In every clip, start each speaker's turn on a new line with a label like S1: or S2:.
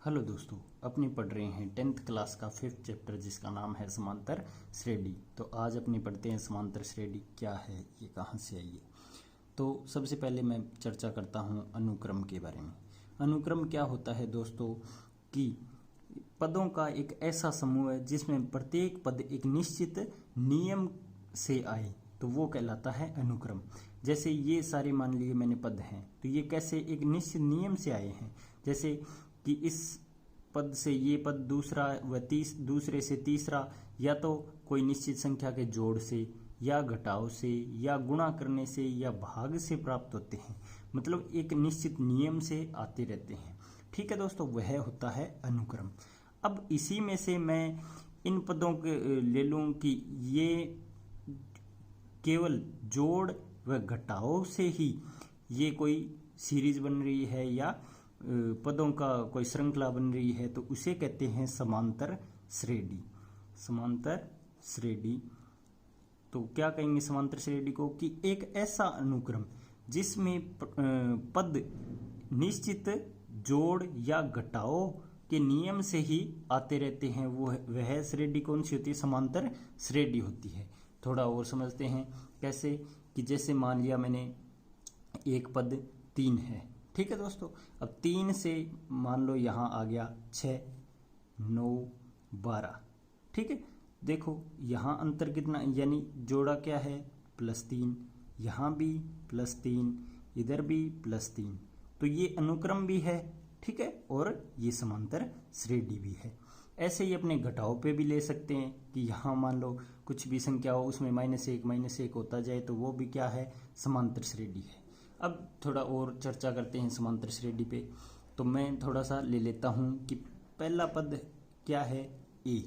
S1: Hello दोस्तों, अपनी पढ़ रहे हैं 10th क्लास का 5th चैप्टर जिसका नाम है समांतर श्रेणी। तो आज अपनी पढ़ते हैं समांतर श्रेणी क्या है, ये कहाँ से आई है। तो सबसे पहले मैं चर्चा करता हूँ अनुक्रम के बारे में। अनुक्रम क्या होता है दोस्तों कि पदों का एक ऐसा समूह है जिसमें प्रत्येक पद एक निश्चित नियम से आए तो वो कहलाता है अनुक्रम। जैसे ये सारे मान लिए मैंने पद हैं तो ये कैसे एक निश्चित नियम से आए हैं, जैसे कि इस पद से ये पद दूसरा व दूसरे से तीसरा या तो कोई निश्चित संख्या के जोड़ से या घटाव से या गुणा करने से या भाग से प्राप्त होते हैं, मतलब एक निश्चित नियम से आते रहते हैं। ठीक है दोस्तों, वह होता है अनुक्रम। अब इसी में से मैं इन पदों के ले लूं कि ये केवल जोड़ व घटाव से ही ये कोई सीरीज बन रही है या पदों का कोई श्रृंखला बन रही है, तो उसे कहते हैं समांतर श्रेणी। समांतर श्रेणी तो क्या कहेंगे समांतर श्रेणी को कि एक ऐसा अनुक्रम जिसमें पद निश्चित जोड़ या घटाव के नियम से ही आते रहते हैं, वो वह श्रेणी कौन सी होती है, समांतर श्रेणी होती है। थोड़ा और समझते हैं कैसे कि जैसे मान लिया मैंने एक पद 3 है, ठीक है दोस्तों। अब 3 से मान लो यहाँ आ गया 6, 9, 12, ठीक है। देखो यहाँ अंतर कितना, यानी जोड़ा क्या है +3, यहाँ भी +3, इधर भी +3, तो ये अनुक्रम भी है, ठीक है, और ये समांतर श्रेणी भी है। ऐसे ही अपने घटाव पे भी ले सकते हैं कि यहाँ मान लो कुछ भी संख्या हो उसमें -1 होता जाए तो वो भी क्या है, समांतर श्रेणी है। अब थोड़ा और चर्चा करते हैं समांतर श्रेणी पे। तो मैं थोड़ा सा ले लेता हूँ कि पहला पद क्या है, ए,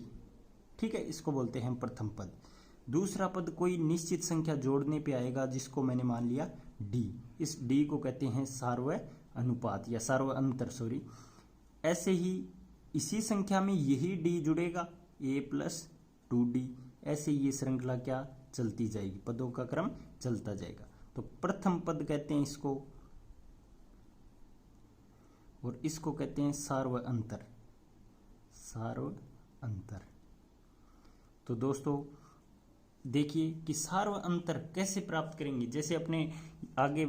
S1: ठीक है, इसको बोलते हैं प्रथम पद। दूसरा पद कोई निश्चित संख्या जोड़ने पे आएगा जिसको मैंने मान लिया डी। इस डी को कहते हैं सार्वय अनुपात या सार्वय अंतर, सॉरी। ऐसे ही इसी संख्या में यही डी जुड़ेगा, a + 2d। ऐसे ये श्रृंखला क्या चलती जाएगी, पदों का क्रम चलता जाएगा। तो प्रथम पद कहते हैं इसको, और इसको कहते हैं सार्वय अंतर। सार्वय अंतर। तो दोस्तों देखिए कि सार्वय अंतर कैसे प्राप्त करेंगे। जैसे अपने आगे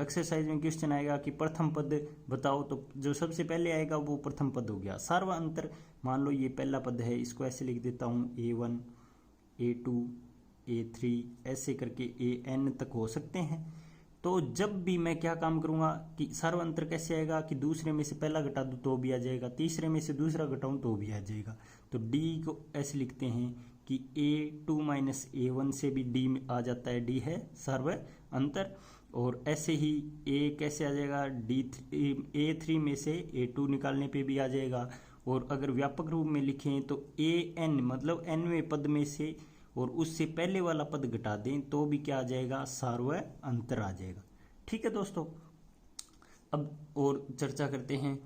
S1: एक्सरसाइज में क्वेश्चन आएगा कि प्रथम पद बताओ, तो जो सबसे पहले आएगा वो प्रथम पद हो गया। सार्वय अंतर मान लो ये पहला पद है, इसको ऐसे लिख देता हूँ a1, a2, a3, ऐसे करके an तक हो सकते हैं। तो जब भी मैं क्या काम करूंगा कि सार्वय अंतर कैसे आएगा कि दूसरे में से पहला घटा दूं तो भी आ जाएगा, तीसरे में से दूसरा घटाऊं तो भी आ जाएगा। तो d को ऐसे लिखते हैं कि a2 - a1 से भी d में आ जाता है, d है सार्वय अंतर। और ऐसे ही a कैसे आ जाएगा, a3 में से a2 निकालने पे भी आ जाएगा। और अगर व्यापक रूप में लिखें तो an मतलब nवें पद में से और उससे पहले वाला पद घटा दें तो भी क्या आ जाएगा, सार्वय अंतर आ जाएगा। ठीक है दोस्तों, अब और चर्चा करते हैं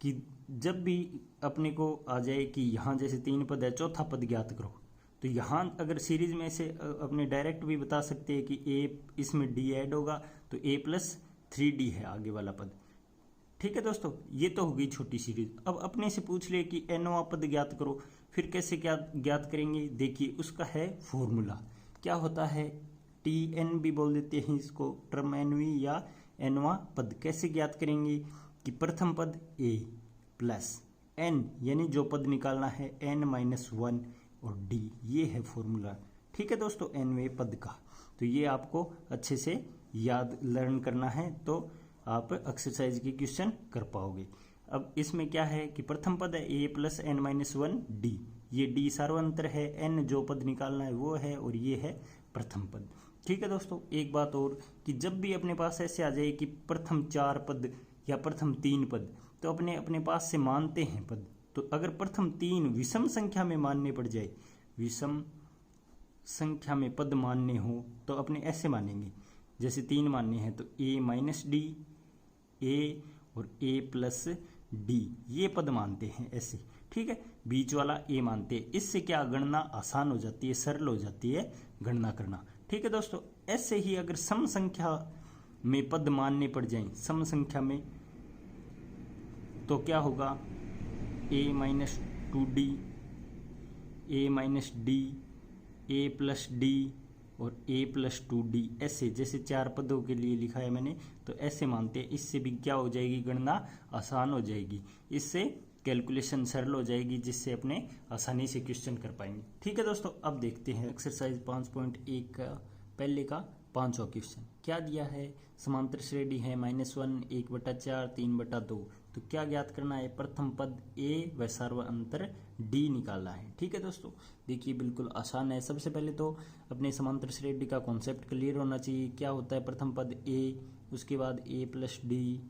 S1: कि जब भी अपने को आ जाए कि यहाँ जैसे 3 पद है, चौथा पद ज्ञात करो, तो यहाँ अगर सीरीज में से अपने डायरेक्ट भी बता सकते हैं कि a इसमें d ऐड होगा तो a + 3d है आगे वाला पद। ठीक है दोस्तों, ये तो होगी छोटी सीरीज। अब अपने से पूछ ले कि nवां पद ज्ञात करो, फिर कैसे क्या ज्ञात करेंगे, देखिए उसका है फॉर्मूला। क्या होता है, tn भी बोल देते हैं इसको, टर्म nवी या nवां पद। कैसे ज्ञात करेंगे कि प्रथम पद a + n, यानी जो पद निकालना है n - 1 और d, ये है फॉर्मूला। ठीक है दोस्तों, nवें पद का। तो ये आपको अच्छे से याद लर्न करना है तो आप एक्सरसाइज की क्वेश्चन कर पाओगे। अब इसमें क्या है कि प्रथम पद है a + n - 1 d, ये d सार्वय अंतर है, n जो पद निकालना है वो है, और ये है प्रथम पद। ठीक है दोस्तों, एक बात और कि जब भी अपने पास ऐसे आ जाए कि प्रथम 4 पद या प्रथम 3 पद, तो अपने पास से मानते हैं पद। तो अगर प्रथम 3 विषम संख्या में मानने पड़ जाए, विषम संख्या में पद मानने हो तो अपने ऐसे मानेंगे। जैसे 3 मानने हैं तो a - d, a और a + d, ये पद मानते हैं ऐसे। ठीक है, बीच वाला a मानते हैं। इससे क्या गणना आसान हो जाती है, सरल हो जाती है गणना करना। ठीक है दोस्तों, ऐसे ही अगर सम संख्या में पद मानने पड़ जाएं, सम संख्या में, तो क्या होगा ए माइनस 2d, ए माइनस डी, ए प्लस डी और ए प्लस 2d, ऐसे जैसे चार पदों के लिए लिखा है मैंने, तो ऐसे मानते हैं। इससे भी क्या हो जाएगी, गणना आसान हो जाएगी, इससे कैलकुलेशन सरल हो जाएगी, जिससे अपने आसानी से क्वेश्चन कर पाएंगे। ठीक है दोस्तों, अब देखते हैं एक्सरसाइज 5.1 का पहले का पांचवा क्वेश्चन। क्या दिया है, समांतर श्रेणी है -1, 1/4, 3/2। तो क्या ज्ञात करना है, प्रथम पद ए व सार्व अंतर डी निकालना है। ठीक है दोस्तों, देखिए बिल्कुल आसान है। सबसे पहले तो अपने समांतर श्रेणी का कॉन्सेप्ट क्लियर होना चाहिए। क्या होता है, प्रथम पद ए, उसके बाद ए प्लस डी,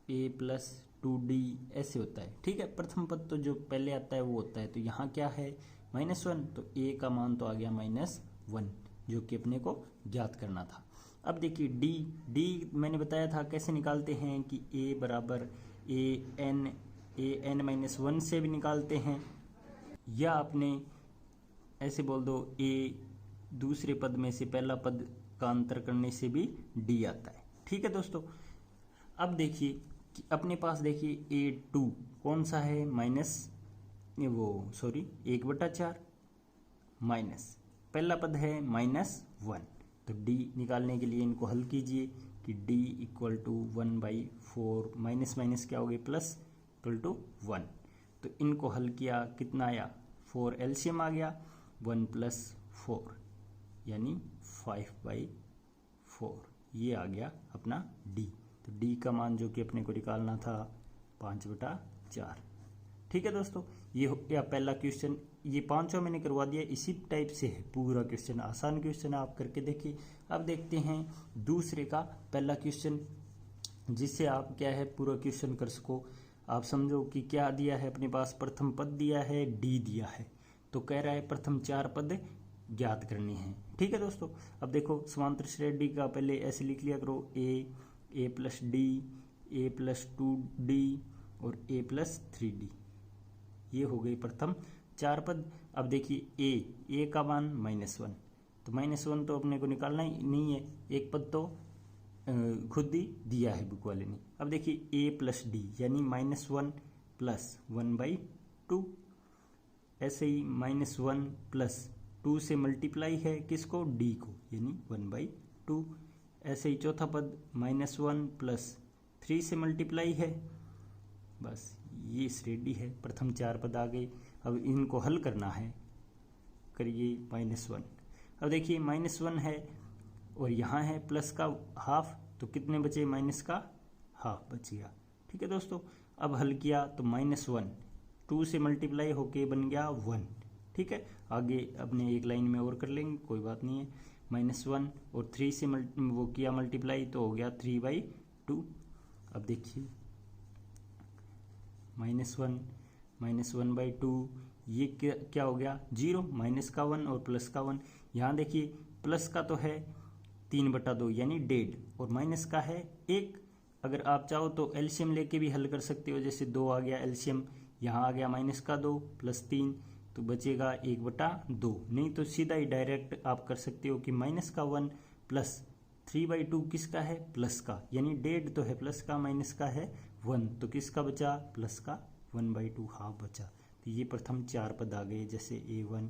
S1: ए प्लस 2d, ऐसे होता है। ठीक है, प्रथम पद तो जो पहले आता है वो होता है। तो यहाँ क्या है, -1, तो ए का मान तो आ गया -1, जो कि अपने को ज्ञात करना था। अब देखिए डी मैंने बताया था कैसे निकालते हैं कि ए बराबर an-1 से भी निकालते हैं, या आपने ऐसे बोल दो ए दूसरे पद में से पहला पद का अंतर करने से भी डी आता है। ठीक है दोस्तों, अब देखिए कि अपने पास देखिए A2 कौन सा है, 1/4 माइनस पहला पद है -1। तो d निकालने के लिए इनको हल कीजिए कि d equal to 1/4 minus minus क्या हो गया, प्लस इक्वल टू 1। तो इनको हल किया, कितना आया, 4 एलसीएम आ गया, 1 + 4 यानी 5/4, ये आ गया अपना d। तो d का मान जो कि अपने को निकालना था 5/4। ठीक है दोस्तों, ये हो गया पहला क्वेश्चन। ये पांचों मैंने करवा दिया, इसी टाइप से है पूरा क्वेश्चन, आसान क्वेश्चन है, आप करके देखिए। अब देखते हैं दूसरे का पहला क्वेश्चन, जिससे आप क्या है पूरा क्वेश्चन कर सको। आप समझो कि क्या दिया है अपने पास, प्रथम पद दिया है, डी दिया है, तो कह रहा है प्रथम चार पद ज्ञात करने हैं। ठीक है दोस्तों, अब देखो समांतर श्रेणी का पहले ऐसे लिख लिया करो, ए प्लस डी, ए प्लस 2d और ए प्लस 3d, ये हो गई प्रथम चार पद। अब देखिए ए का मान -1, तो -1 तो अपने को निकालना ही नहीं है, एक पद तो खुद ही दिया है बुक वाले ने। अब देखिए ए प्लस डी यानी -1 + 1/2, ऐसे ही -1 + 2 से मल्टीप्लाई है किसको, डी को, यानी 1/2। ऐसे ही चौथा पद -1 + 3 से मल्टीप्लाई है, बस ये श्रेणी है, प्रथम चार पद आ गए। अब इनको हल करना है, करिए -1। अब देखिए -1 है और यहाँ है प्लस का हाफ, तो कितने बचे, माइनस का हाफ बच गया। ठीक है दोस्तों, अब हल किया तो -1 2 से मल्टीप्लाई होके बन गया 1। ठीक है, आगे अपने एक लाइन में और कर लेंगे, कोई बात नहीं है। -1 और 3 से वो किया मल्टीप्लाई, तो हो गया 3/2। अब देखिए -1/2, ये क्या हो गया, 0, माइनस का 1 और प्लस का 1। यहाँ देखिए प्लस का तो है 3/2 यानी 1.5, और माइनस का है 1। अगर आप चाहो तो एलसीएम लेके भी हल कर सकते हो, जैसे 2 आ गया एलसीएम, यहाँ आ गया माइनस का 2 + 3, तो बचेगा 1/2। नहीं तो सीधा ही डायरेक्ट आप कर सकते हो कि माइनस का 1 + 3/2 किसका है, प्लस का, यानी 1.5 तो है प्लस का, माइनस का है 1, तो किसका बचा, प्लस का 1/2 हाफ बचा। तो ये प्रथम चार पद आ गए, जैसे A1,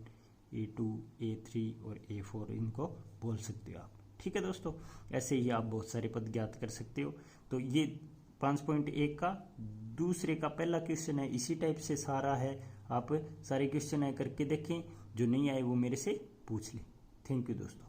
S1: A2, A3 और A4 इनको बोल सकते हो आप। ठीक है दोस्तों, ऐसे ही आप बहुत सारे पद ज्ञात कर सकते हो। तो ये 5.1 का दूसरे का पहला क्वेश्चन है, इसी टाइप से सारा है। आप सारे क्वेश्चन है करके देखें, जो नहीं आए वो मेरे से पूछ लें। थैंक यू दोस्तों।